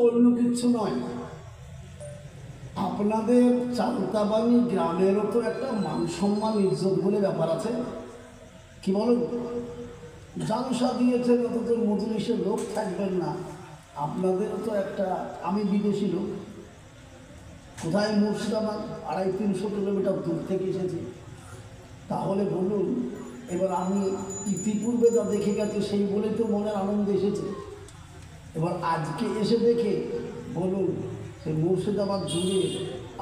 অন্য কিছু নয়, আপনাদের চালতাবানি গ্রামেরও তো একটা মান সম্মান ইজ্জত বলে ব্যাপার আছে। কি বলেন, জালসা দিয়েছেন অথচ মজলিসে লোক থাকবেন না, আপনাদেরও তো একটা, আমি বিদেশি লোক, কোথায় মুর্শিদাবাদ 250-300 কিলোমিটার দূর থেকে এসেছি। তাহলে বলুন, এবার আমি ইতিপূর্বে যা দেখে গেছি সেই বলে তো মনের আনন্দ এসেছে। এবার আজকে এসে দেখে বলুন, সেই মুর্শিদাবাদ জুড়ে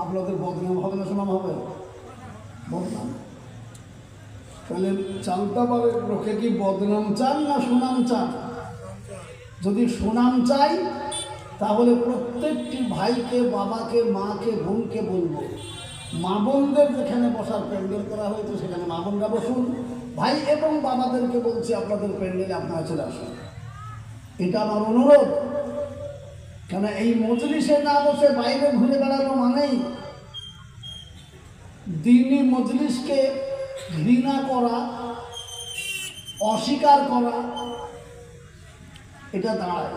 আপনাদের বদনাম হবে না সুনাম হবে? বদনাম। তাহলে চালতাবাড়ির লোকে কি বদনাম চান না সুনাম চান? যদি সুনাম চাই তাহলে প্রত্যেকটি ভাইকে, বাবাকে, মাকে, বোনকে বলবো, মা বোনদের যেখানে বসার প্যান্ডেল করা হয়েছে সেখানে মা বোনরা বসুন। ভাই এবং বাবাদেরকে বলছি আপনাদের প্যান্ডেলে আপনারা চলে আসুন, এটা আমার অনুরোধ। কেন এই মজলিসে না বসে বাইরে ঘুরে বেড়ানো মানেই দ্বীনি মজলিসকে ঘৃণা করা, অস্বীকার করা, এটা দাঁড়ায়।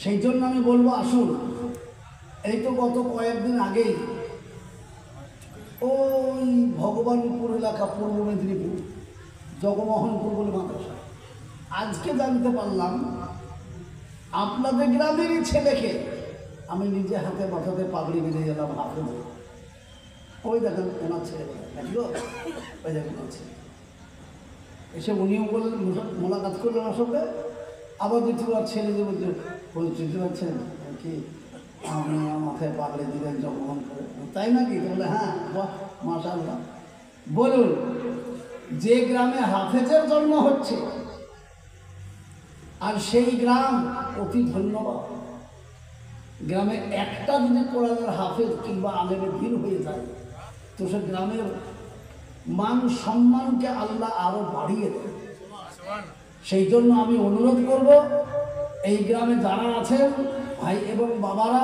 সেই জন্য আমি বলবো আসুন। এই তো গত কয়েকদিন আগেই ওই ভগবানপুর এলাকা, পূর্ব মেদিনীপুর, জগমোহনপুর বলে মাদ্রাসা, আজকে জানতে পারলাম আপনাদের গ্রামেরই ছেলেকে আমি নিজে হাতে মাথাতে পাগড়ি বেঁধে গেলাম হাফেজ। ওই দেখেন ওনার ছেলে, ওই দেখেন ওনার ছেলে এসে উনিও বললেন, মোলাকাত করলেন আমার সঙ্গে। আবার দ্বিতীয়বার ছেলে যে বলছে পারছেন কি আপনি আমার মাথায় পাগড়ি দিলেন জগমোহন করে, তাই নাকি? বলে হ্যাঁ, বাহ মাশাআল্লাহ। বলুন, যে গ্রামে হাফেজের জন্ম হচ্ছে আর সেই গ্রাম অতি ধন্যবাদ। গ্রামে একটা যদি কোরআনের হাফেজ কিংবা আলেমের দিন হয়ে যায় তো সে গ্রামের মান সম্মানকে আল্লাহ আরো বাড়িয়ে দেয়। সেই জন্য আমি অনুরোধ করব, এই গ্রামে যারা আছেন ভাই এবং বাবারা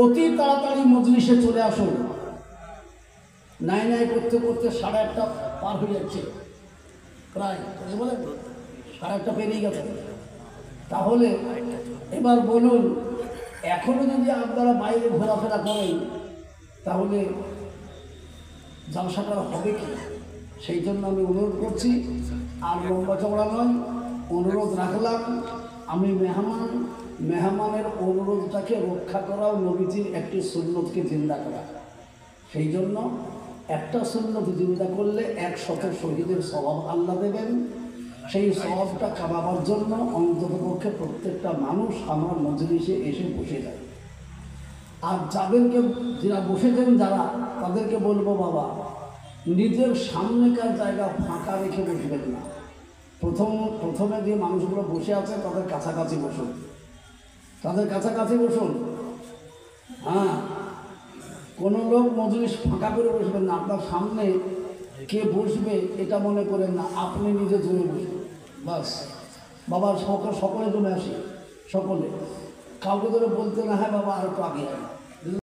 অতি তাড়াতাড়ি মজলিসে চলে আসুন। নাই নাই করতে করতে 1:30 পার হয়ে যাচ্ছে, প্রায় বলে 1:30 পেরিয়ে গেছে। তাহলে এবার বলুন, এখনো যদি আপনারা বাইরে ঘোরাফেরা করেন তাহলে জালসাটা হবে কি? সেই জন্য আমি অনুরোধ করছি, আর লম্বা চওড়া নয়, অনুরোধ রাখলাম। আমি মেহমানের অনুরোধটাকে রক্ষা করাও নবীজির একটি সুন্নতকে জিন্দা করা। সেই জন্য একটা সুন্নত জিন্দা করলে 100 শহীদের স্বভাব আল্লাহ দেবেন। সেই স্বভাবটা কামাবার জন্য অন্ততপক্ষে প্রত্যেকটা মানুষ আমার মজলিসে এসে বসে যায়। আর যাদেরকে যারা বসেছেন যারা, তাদেরকে বলবো, বাবা নিজের সামনেকার জায়গা ফাঁকা রেখে বসবেন না। প্রথমে যে মানুষগুলো বসে আছে তাদের কাছাকাছি বসুন, তাদের কাছাকাছি বসুন। হ্যাঁ, কোনো লোক মজলিস ফাঁকা করে বসবেন না। আপনার সামনে কে বসবে এটা মনে করেন না, আপনি নিজে জমে বসবেন বাস। বাবার সকলে জমে আসি, সকলে, কাউকে ধরে বলতে না, হ্যাঁ বাবা আর একটু আগে